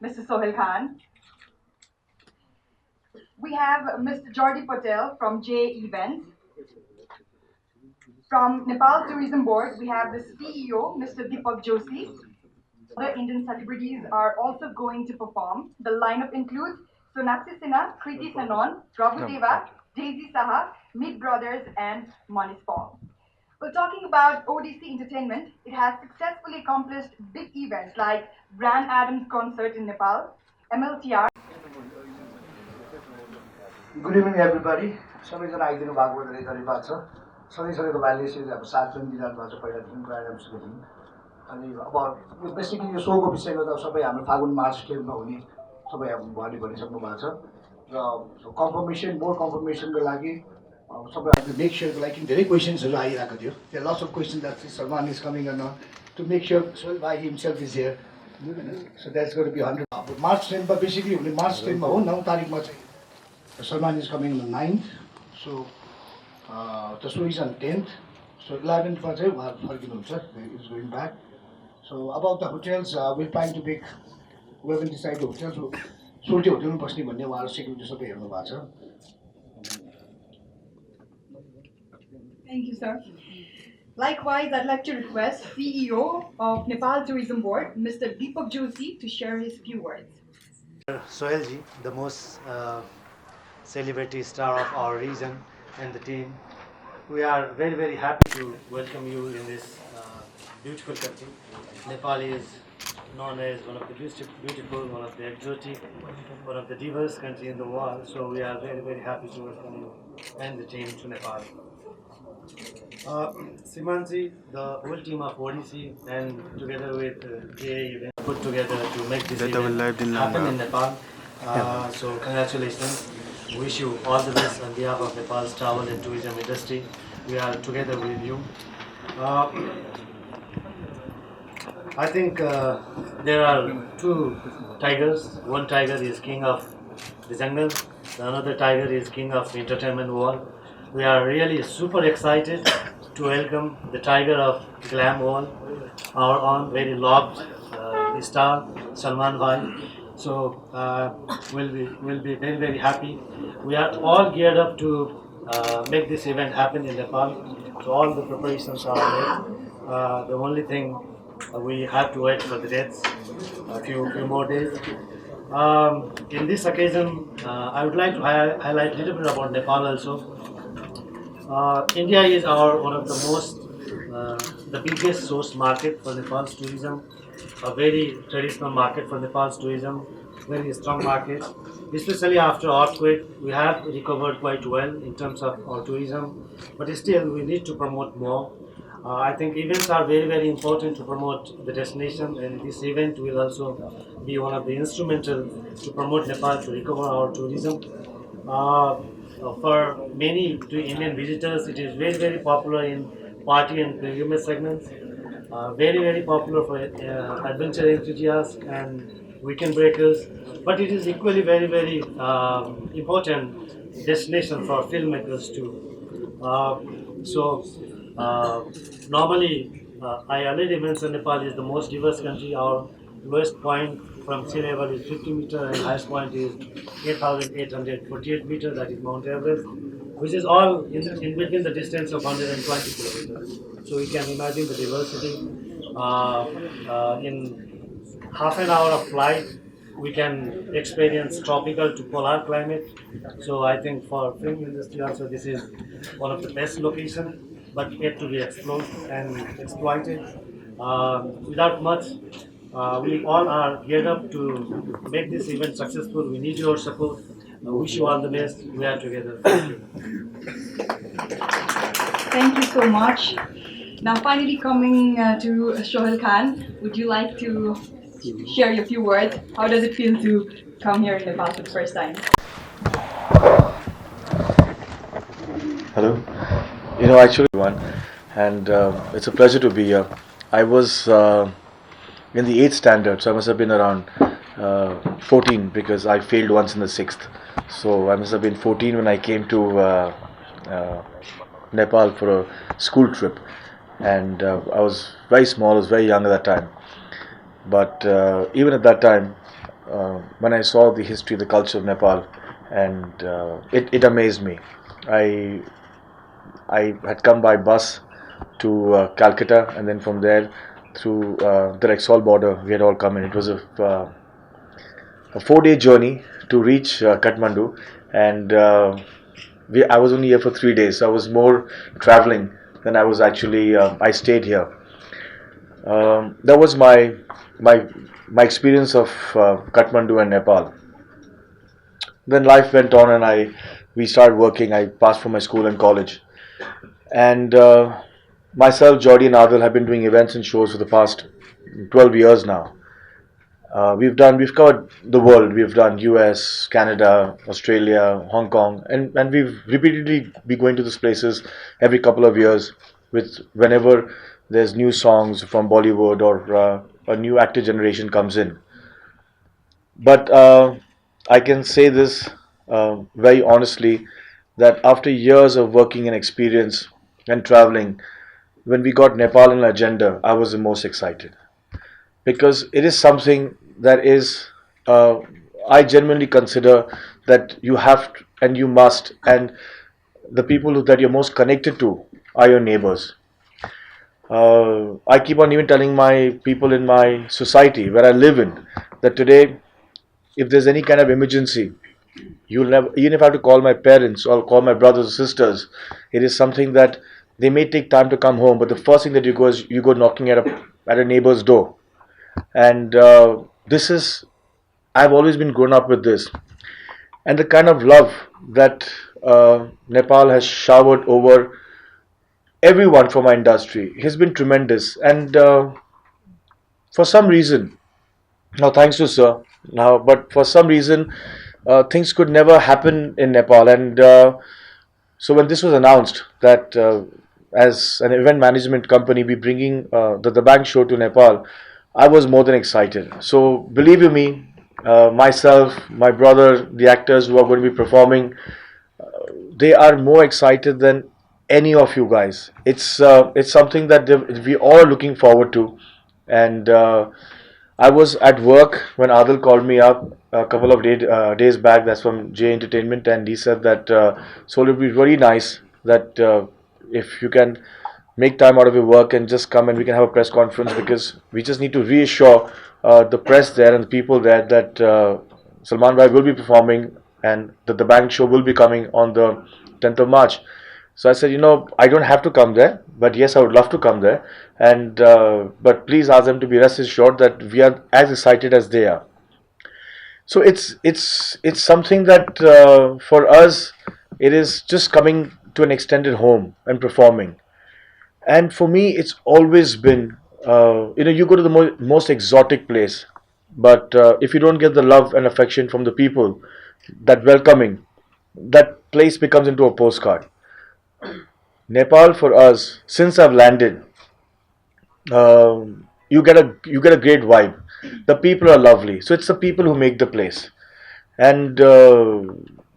Mr. Sohail Khan. We have Mr. Jordi Patel from J Events. From Nepal Tourism Board, we have the CEO, Mr. Deepak Joshi. Other Indian celebrities are also going to perform. The lineup includes Sonakshi Sinha, Kriti Sanon, Prabhu Deva, Daisy Saha, Meet Brothers, and Manis Paul. Well, talking about ODC Entertainment, it has successfully accomplished big events like Brand Adams concert in Nepal, MLTR. Good evening, everybody. सबैजना आइदिनु भएको धेरै धन्यवाद छ। सँगसँगै तपाईँले यसरी अब साथ पनि दिइरहनु भएको छ पहिलादेखिको आइएमसीदेखि। अनि अब यो बेसिकली यो सोको विषयमा त सबै हाम्रो फागुन मार्च टेनमा हुने सबै अब उहाँले भनिसक्नु भएको छ र कन्फर्मेसन मोर कन्फर्मेसनको लागि सबै मेक स्योरको लागि धेरै क्वेसन्सहरू आइरहेको थियो। त्यहाँ lots of question that Salman is coming on to make sure Sohail bhai himself is here. So that's got be 100 of March 10मा basically हुने मार्च 10मा हो 9 तारिकमा चाहिँ Salman is coming on the 9th, so the show is on 10th. So 11th for is going back. So about the hotels, we're trying to pick. We haven't decided the hotels. So Sulti Hotel personally भन्ने उहाँहरू security सबै हेर्नु भएको छ. Thank you, sir. Likewise, I'd like to request CEO of Nepal Tourism Board, Mr. Deepak Joshi, to share his few words. Sohail ji, the most celebrity star of our region and the team. We are very, very happy to welcome you in this beautiful country. Nepal is known as one of the beautiful, one of the exotic, one of the diverse country in the world. So we are very, very happy to welcome you and the team to Nepal. Simanji, the whole team of ODC and together with JA event put together to make this event happen in Nepal. So congratulations. Wish you all the best on behalf of Nepal's travel and tourism industry. We are together with you. I think there are two tigers. One tiger is king of the jungle. The another tiger is king of entertainment world. We are really super excited to welcome the tiger of glam world, our own very loved star Salman Bhai. So we'll be very, very happy. We are all geared up to make this event happen in Nepal. So all the preparations are made. The only thing we have to wait for the dates, a few more days. In this occasion, I would like to highlight a little bit about Nepal also. India is one of the most, the biggest source market for Nepal's tourism. A very traditional market for Nepal's tourism, very strong market. Especially after earthquake, we have recovered quite well in terms of our tourism, but still we need to promote more. I think events are very, very important to promote the destination, and this event will also be one of the instrumental to promote Nepal to recover our tourism. For many Indian visitors, it is very, very popular in party and pilgrimage segments. Very, very popular for adventure enthusiasts and weekend breakers. But it is equally very, very important destination for filmmakers too. Normally, I already mentioned Nepal is the most diverse country. Our lowest point from sea level is 50 meters and highest point is 8,848 meters, that is Mount Everest, which is all in between the distance of 120 kilometers. So you can imagine the diversity. In half an hour of flight, we can experience tropical to polar climate. So I think for film industry also this is one of the best location, but yet to be explored and exploited. Without much, we all are geared up to make this event successful. We need your support. I wish you all the best. We are together. Thank you. Thank you so much. Now, finally coming to Sohail Khan, would you like to share your few words? How does it feel to come here in Nepal for the first time? Hello. Actually, one, and it's a pleasure to be here. I was in the 8th standard, so I must have been around 14 because I failed once in the 6th. So I must have been 14 when I came to Nepal for a school trip, and I was very small, I was very young at that time. But even at that time, when I saw the history, the culture of Nepal, and it amazed me. I I had come by bus to Calcutta, and then from there through the Rexall border, we had all come in. It was a 4 day journey to reach Kathmandu, and I was only here for 3 days. So I was more traveling than I was actually. I stayed here. That was my my experience of Kathmandu and Nepal. Then life went on, and we started working. I passed for my school and college, and myself, Jordi, and Adil have been doing events and shows for the past 12 years now. We've covered the world. We've done US, Canada, Australia, Hong Kong, and we've repeatedly be going to these places every couple of years with whenever there's new songs from Bollywood or a new actor generation comes in. But I can say this very honestly that after years of working and experience and traveling, when we got Nepal on the agenda, I was the most excited because it is something that is, I genuinely consider that you have to, and you must, and the people that you're most connected to are your neighbors. I keep on even telling my people in my society where I live in that today, if there's any kind of emergency, you'll never, even if I have to call my parents or call my brothers or sisters, it is something that they may take time to come home, but the first thing that you go is you go knocking at a neighbor's door, and this is, I've always been grown up with this, and the kind of love that Nepal has showered over everyone from our industry has been tremendous, and for some reason, now thanks to sir, now but for some reason things could never happen in Nepal, and so when this was announced that as an event management company we bringing the da-bangg show to Nepal, I was more than excited. So believe you me, myself, my brother, the actors who are going to be performing, they are more excited than any of you guys. It's something that we all are looking forward to, and I was at work when Adil called me up a couple of days back. That's from J Entertainment, and he said that so it would be really nice that if you can make time out of your work and just come and we can have a press conference, because we just need to reassure the press there and the people there that Salman Bhai will be performing and that the bank show will be coming on the 10th of March. So I said, I don't have to come there, but yes, I would love to come there. And but please ask them to be rest assured that we are as excited as they are. So it's something that for us, it is just coming to an extended home and performing. And for me, it's always been, you go to the most exotic place, but if you don't get the love and affection from the people, that welcoming, that place becomes into a postcard. Nepal for us, since I've landed, you get a great vibe. The people are lovely, so it's the people who make the place, and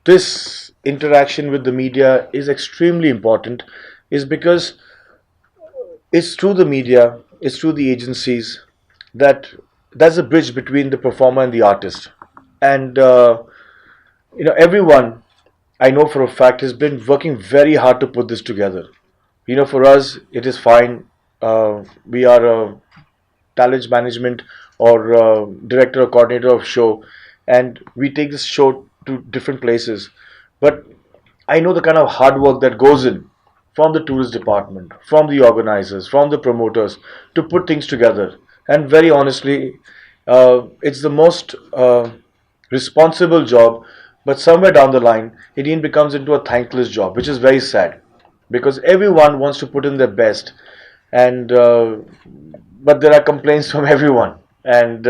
this interaction with the media is extremely important, is because it's through the media, it's through the agencies that that's a bridge between the performer and the artist, and everyone I know for a fact has been working very hard to put this together. For us, it is fine. We are a talent management or director or coordinator of show, and we take this show to different places. But I know the kind of hard work that goes in from the tourist department, from the organizers, from the promoters to put things together. And very honestly, it's the most responsible job, but somewhere down the line, it even becomes into a thankless job, which is very sad because everyone wants to put in their best, and but there are complaints from everyone, and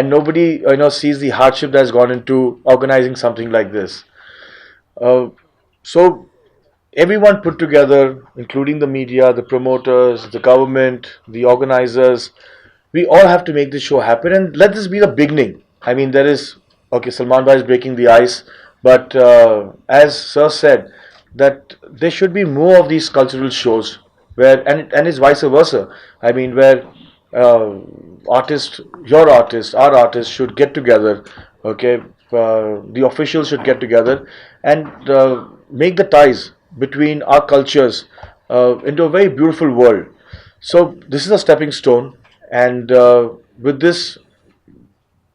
nobody sees the hardship that has gone into organizing something like this. So everyone put together, including the media, the promoters, the government, the organizers, we all have to make this show happen, and let this be the beginning. I mean, there is, okay, Salman Bhai is breaking the ice, but as Sir said, that there should be more of these cultural shows where, and it's vice versa. I mean, where your artist, our artist should get together. Okay, the officials should get together and make the ties between our cultures into a very beautiful world. So this is a stepping stone, and with this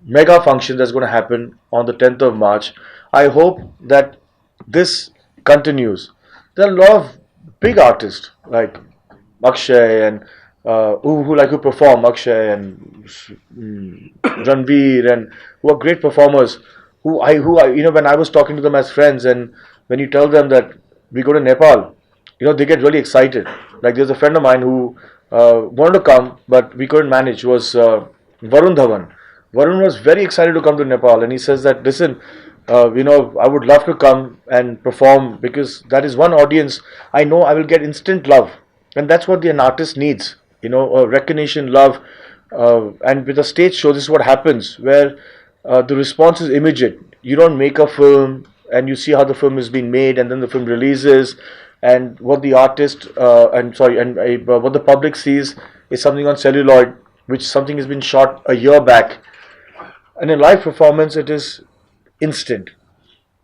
mega function that's going to happen on the 10th of March. I hope that this continues. There are a lot of big artists like Akshay and who perform, Akshay and Ranveer, and who are great performers. Who I when I was talking to them as friends, and when you tell them that we go to Nepal, they get really excited. Like there's a friend of mine who wanted to come, but we couldn't manage. Was Varun Dhawan. Varun was very excited to come to Nepal, and he says that, listen, I would love to come and perform because that is one audience I know I will get instant love, and that's what an artist needs. Recognition, love, and with a stage show, this is what happens where the response is immediate. You don't make a film and you see how the film is being made, and then the film releases, and what the artist what the public sees is something on celluloid, which something has been shot a year back, and in live performance it is instant.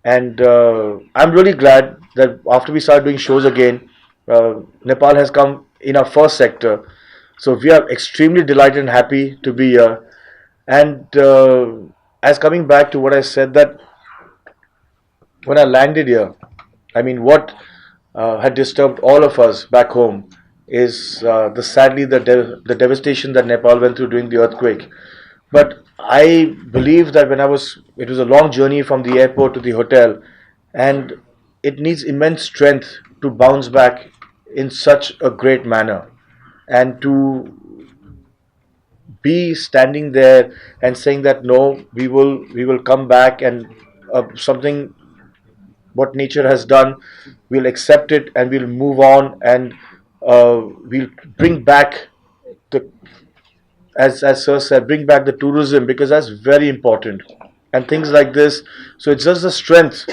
And I'm really glad that after we start doing shows again, Nepal has come in our first sector. So we are extremely delighted and happy to be here. And as coming back to what I said, that when I landed here, I mean, what had disturbed all of us back home is the devastation that Nepal went through during the earthquake. But I believe that it was a long journey from the airport to the hotel, and it needs immense strength to bounce back in such a great manner, and to be standing there and saying that no, we will come back, and something what nature has done, we'll accept it and we'll move on, and we'll bring back the as Sir said, bring back the tourism, because that's very important, and things like this. So it's just the strength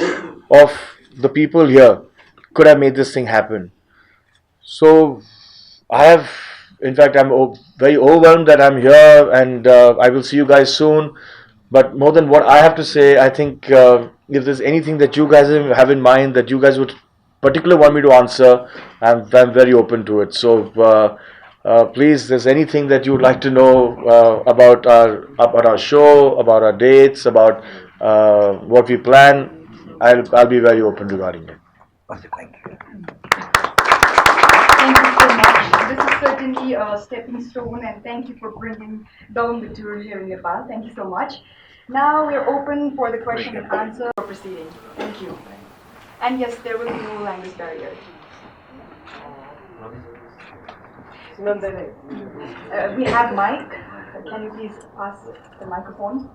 of the people here could have made this thing happen. So in fact, I'm very overwhelmed that I'm here, and I will see you guys soon. But more than what I have to say, I think if there's anything that you guys have in mind that you guys would particularly want me to answer, I'm very open to it. So please, there's anything that you would like to know about our show, about our dates, about what we plan, I'll be very open regarding it. Thank you. Thank you so much. This is certainly a stepping stone, and thank you for bringing down the tour here in Nepal. Thank you so much. Now we're open for the question and answer proceeding. Thank you. And yes, there will be no language barrier. We have mic. Can you please pass the microphone?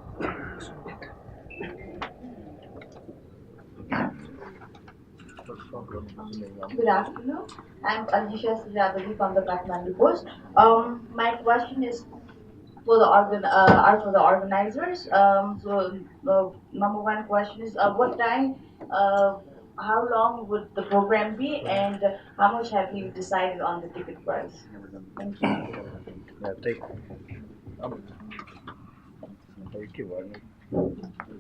Good afternoon. I'm Alisha Sujadali from the Kathmandu Post. My question is for the organizers. So the number one question is, what time, how long would the program be, and how much have you decided on the ticket price? Thank you.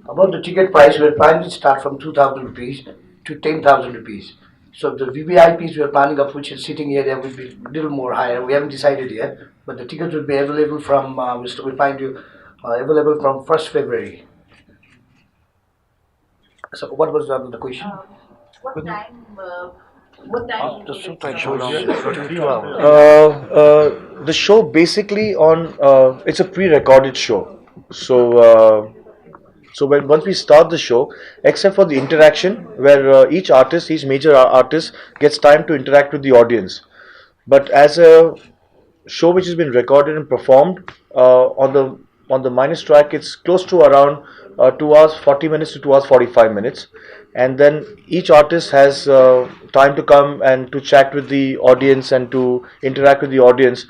About the ticket price, we're planning to start from 2,000 rupees to 10,000 rupees. So the VVIPs we're planning of which is sitting area will be a little more higher. We haven't decided yet, but the tickets will be available from, we find you available from 1st February. So what was the question? What time? What time? The show basically it's a pre-recorded show. So once we start the show, except for the interaction where each major artist gets time to interact with the audience, but as a show which has been recorded and performed on the minus track, it's close to around 2 hours 40 minutes to 2 hours 45 minutes, and then each artist has time to come and to chat with the audience and to interact with the audience.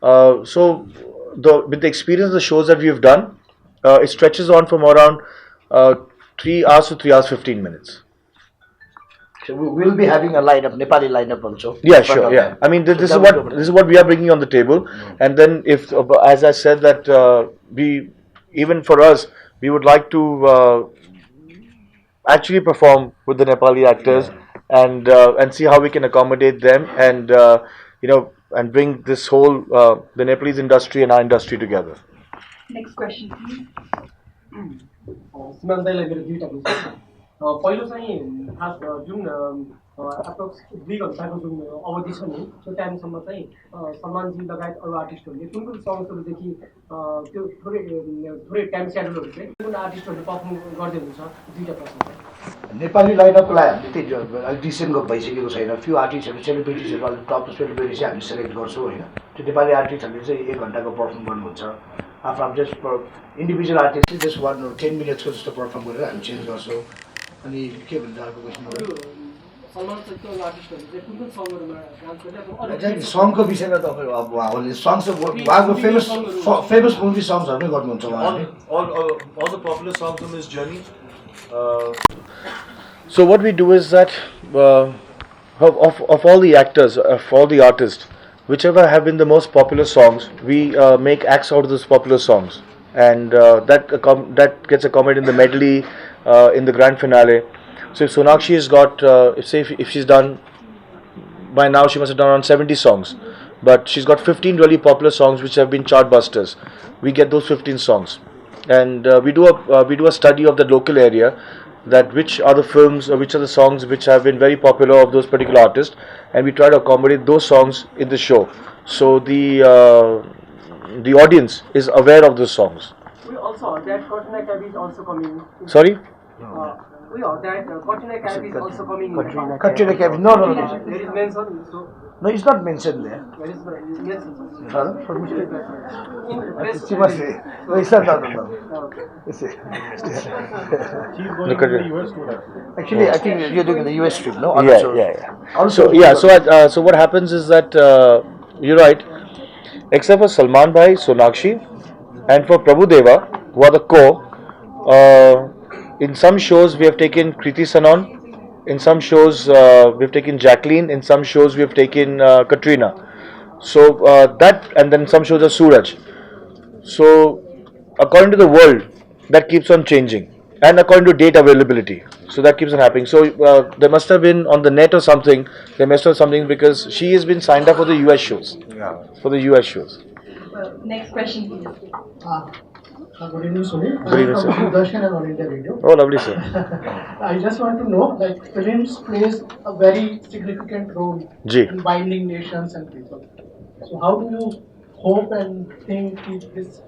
So with the experience of the shows that we have done, it stretches on from around 3 hours to 3 hours 15 minutes. So we will be having a lineup, Nepali lineup also. Yeah, in front sure. of Yeah, them. I mean So this that is would what be- this is what we are bringing on the table, and then if as I said that we even for us we would like to actually perform with the Nepali actors and see how we can accommodate them and and bring this whole the Nepalese industry and our industry together. Next question, please. सीमाङ दाइलाई मेरो दुईवटा question छ पहिलो चाहिँ खास जुन approx 2 घन्टाको जुन अवधि छ नि त्यो टाइमसम्म चाहिँ सलमानजी लगायत अरू आर्टिस्टहरूले कुन कुन सङ्ग्सहरूदेखि त्यो थोरै थोरै टाइम स्याड्युलहरू चाहिँ कुन आर्टिस्टहरूले पर्फर्म गर्दै हुन्छ दुईवटा प्रश्न छ नेपाली लाइनअपको लागि हामीले त्यही अलिक डिसेन्ट भइसकेको छैन फ्यु आर्टिस्टहरू सेलिब्रिटिजहरू अलिक टप सेलिब्रिटी चाहिँ हामी सेलेक्ट गर्छौँ होइन त्यो नेपाली आर्टिस्टहरूले चाहिँ 1 घन्टाको पर्फर्म गर्नुहुन्छ आफ्नो जस्ट इन्डिभिजुअल आर्टिस्ट चाहिँ जस्ट 1 or 10 मिनट्सको जस्तो पर्फर्म गरेर हामी चेन्ज गर्छौँ अनि के भन्छ अर्को क्वेसन सलमान जस्तो आर्टिस्टहरूले चाहिँ कुन कुन सङ्गहरूमा डान्स गर्दै एक्ज्याक्टली सङको विषयमा तपाईँहरू अब उहाँले सङ चाहिँ उहाँको फेमस मुभी सङ्ग्सहरू नै गर्नुहुन्छ उहाँले All the popular songs on this journey. So what we do is that of all the actors, of all the artists, whichever have been the most popular songs, we make acts out of those popular songs, and that gets accommodated in the medley, in the grand finale. So if Sonakshi has got, if she's done, by now she must have done around 70 songs, but she's got 15 really popular songs which have been chart busters. We get those 15 songs, and we do a study of the local area, that which are the films or which are the songs which have been very popular of those particular artists, and we try to accommodate those songs in the show, so the audience is aware of those songs. We also heard that Katrina Kaif is also coming. Sorry? We heard that Katrina Kaif is also coming. Katrina Kaif, no. There is mention, so No, it's not mentioned there. there is mention. Pardon? For me? In press. She must say. No, it's not. No. Okay. You see. Look at it. Actually, I think you're doing the US trip, no? Yeah. Also, So what happens is that you're right. Except for Salman Bhai, Sonakshi, and for Prabhu Deva, who are the in some shows we have taken Kriti Sanon, in some shows we have taken Jacqueline, in some shows we have taken Katrina. So that, and then some shows are Suraj. So according to the world, that keeps on changing, and according to date availability, so that keeps on happening. So there must have been on the net or something, there must have something, because she has been signed up for the US shows. For the US shows. Next question, please. Good evening, Sunil. Good evening, sir. From Darshan and All India Radio. Oh, lovely, sir. I just want to know, like, films plays a very significant role Ji. in binding nations and people. So how do you hope and think if this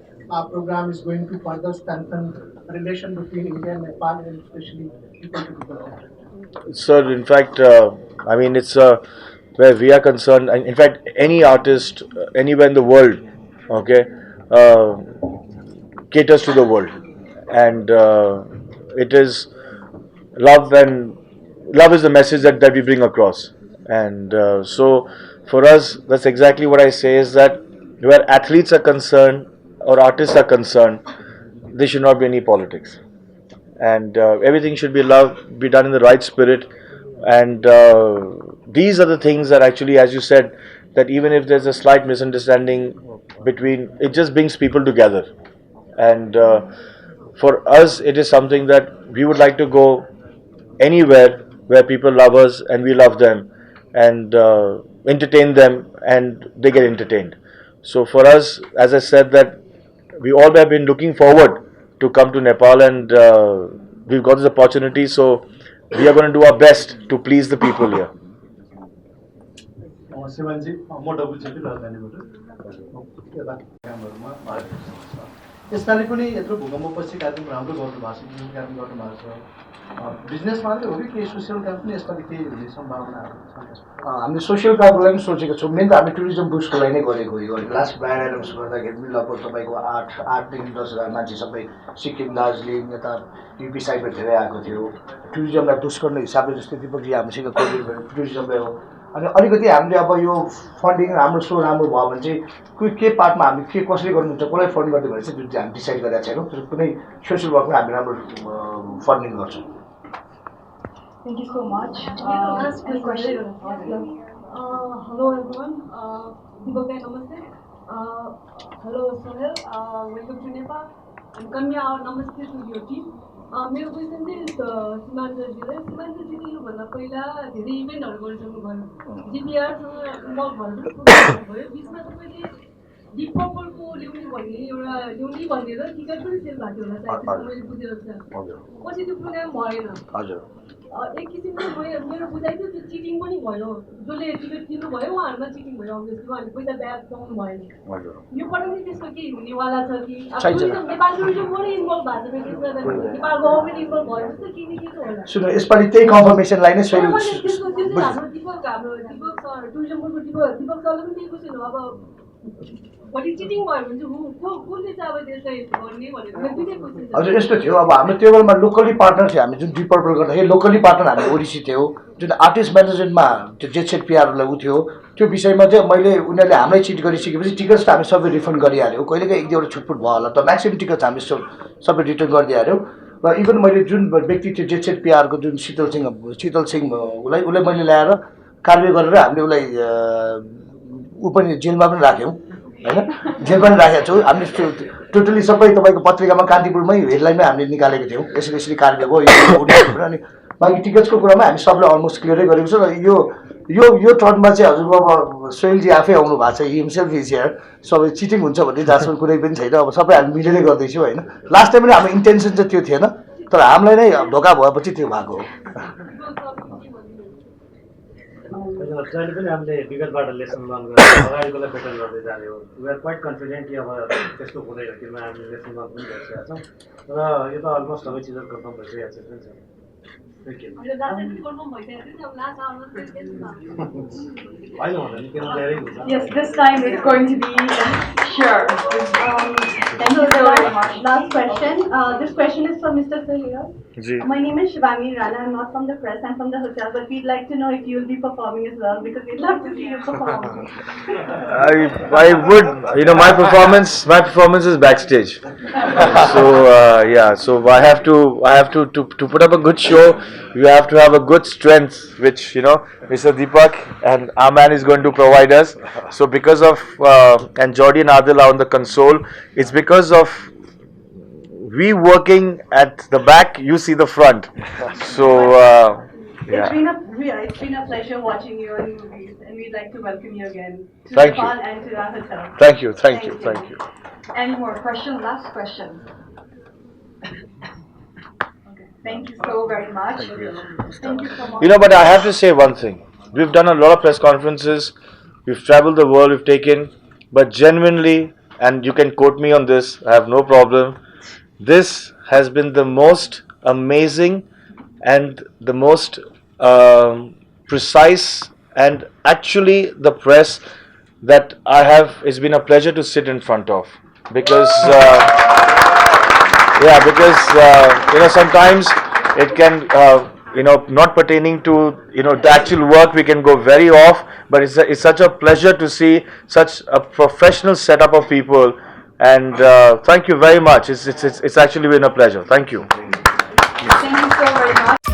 program is going to further strengthen the relation between India and Nepal, and especially people to people? Sir, in fact, I mean, it's where we are concerned, and in fact, any artist anywhere in the world, okay, caters to the world, and it is love, and love is the message that we bring across. And so for us, that's exactly what I say, is that where athletes are concerned or artists are concerned, there should not be any politics, and everything should be love, be done in the right spirit. And these are the things that actually, as you said, that even if there's a slight misunderstanding between, it just brings people together. And for us, it is something that we would like to go anywhere where people love us and we love them, and entertain them and they get entertained. So for us, as I said, that we all have been looking forward to come to Nepal, and we've got this opportunity, so we are going to do our best to please the people here. शिवानजी म W JP राजधानीबाट यसपालि पनि यत्रो भूकम्पपछि कार्यक्रम राम्रो गर्नुभएको छ, जुन कार्यक्रम गर्नुभएको छ, बिजनेस मात्रै हो कि केही सोसियल काम पनि यसपालि केही हुने सम्भावनाहरू छ? हामीले सोसियल कार्डलाई पनि सोचेको छौँ। मेन त हामी टुरिज्म बुस्टको लागि नै गरेको हो। लास्ट ब्रान्ड आइटम्स गर्दाखेरि पनि लगभग तपाईँको 8 देखि 10 हजार मान्छे सबै सिक्किम, दार्जिलिङ, यता युपी साइडमा धेरै आएको थियो। टुरिज्मलाई बुस्ट गर्ने हिसाबले जस्तै दिपकजी हामीसँग कोभिड टुरिज्म भयो, अनि अलिकति हामीले अब यो फन्डिङ हाम्रो सो राम्रो भयो भने चाहिँ के पार्टमा हामी के कसरी गर्नुहुन्छ, कसलाई फन्ड गर्ने भनेर चाहिँ जुन चाहिँ हामी डिसाइड गरेका छैनौँ। तर कुनै सोसियल वर्कमा हामी राम्रो फन्डिङ गर्छौँ। Thank you so much. Any question? Hello everyone. Deepak bhai, namaste. Hello Sohail. Welcome to Nepal. And Kanya, namaste to your team. मेरो क्वेसन चाहिँ सीमान्तजीलाई सीमान्तजीले योभन्दा पहिला धेरै इभेन्टहरू गरिसक्नुभयो जिपिआरसँग इन्भल्भ भएर भयो बिचमा तपाईँले डिप पर्पलको ल्याउने भनेर टिकट पनि सेल भएको होला सायद मैले बुझेको छु पछि त्यो प्रोग्राम भएन एक किसिमको मेरो बुझाइ थियो त्यो चिटिङ पनि भयो जसले टिकट किन्नु भयो उहाँहरूमा चिटिङ भयो अभियसली उहाँहरूले पैसा ब्याक पाउनु भएन यो पटक चाहिँ त्यस्तो केही हुनेवाला छ कि नेपाल टुरिज्मबाट इन्भल्भ भएको छ नेपाल गभर्मेन्ट इन्भल्भ भयो जस्तो के के त होला सुन यसपालि त्यही कन्फर्मेसनलाई नै त्यो चाहिँ हाम्रो दिपक टुरिज्म बोर्डको दिपक सरले पनि त्यही क्वेसन हो अब भोलि चिटिङ भयो भने चाहिँ कसले चाहिँ अब त्यसलाई गर्ने भनेर दुईटै क्वेसन हजुर यस्तो थियो अब हाम्रो टेबलमा लोकली पार्टनर थियो हामी जुन डिप पर्पल गर्दाखेरि लोकली पार्टनर हामी ओडिसी थियो जुन आर्टिस्ट म्यानेजमेन्टमा त्यो जेसेट पिआरहरूलाई ऊ थियो त्यो विषयमा चाहिँ मैले उनीहरूले हामीलाई चिट गरिसकेपछि टिकट्स त हामी सबै रिफन्ड गरिहाल्यौँ कहिलेकाहीँ एक दुईवटा छुटपुट भयो होला त म्याक्सिमम् टिकट्स हामी सबै रिटर्न गरिदिइहाल्यौँ र इभन मैले जुन व्यक्ति थियो जेसेट पिआरको जुन शीतल सिंह उसलाई मैले ल्याएर कारवाही गरेर हामीले उसलाई ऊ पनि जेलमा पनि राख्यौँ होइन जेल पनि राखेका छौँ हामीले टोटली सबै तपाईँको पत्रिकामा कान्तिपुरमै हेडलाइनमै हामीले निकालेको थियौँ यसरी यसरी कारवाही भयो अनि बाँकी टिकट्सको कुरामा हामी सबलाई अलमोस्ट क्लियरै गरेको छौँ र यो टर्नमा चाहिँ हजुरको अब सोहेलजी आफै आउनु भएको छ हिमसेल्फ इज हियर सबै चिटिङ हुन्छ भन्ने जहाँसम्म कुनै पनि छैन अब सबै हामी मिलेरै गर्दैछौँ होइन लास्ट टाइम पनि हाम्रो इन्टेन्सन चाहिँ त्यो थिएन तर हामीलाई नै धोका भएपछि त्यो भएको हो जहिले पनि हामीले विगतबाट लेसन लर्न गरेर अगाडिकोलाई बेटर गर्दै जाने हो वी आर क्वाइट कन्फिडेन्ट कि अब त्यस्तो हुँदैन किनभने हामीले लेसन लर्न पनि गरिसकेका छौँ र यो त अलमोस्ट सबै चिजहरू कन्फर्म भइसकेको छ Yes, this time it's going to be sure. Thank you so very much. Last question. This question is for Mr. Sohail. My name is Shivangi Rana. I'm not from the press. I'm from the hotel. But we'd like to know if you'll be performing as well because we'd love to see you perform. I would, my performance is backstage. So so I have to put up a good show. You have to have a good strength, which Mr. Deepak and our man is going to provide us. So because of and Jordi and Adil are on the console, it's because of we working at the back, you see the front. So It's been a pleasure watching you in movies, and we'd like to welcome you again to Thank Nepal you. and to our hotel. Thank you. Any more questions? Last question. Okay. Thank you so very much. Thank you so much. But I have to say one thing. We've done a lot of press conferences. We've traveled the world. We've taken, but genuinely, and you can quote me on this. I have no problem. This has been the most amazing and the most precise and actually the press that I have. It's been a pleasure to sit in front of because sometimes it can not pertaining to the actual work, we can go very off, but it's such a pleasure to see such a professional setup of people, and thank you very much. It's actually been a pleasure. Thank you. Thank you so very much.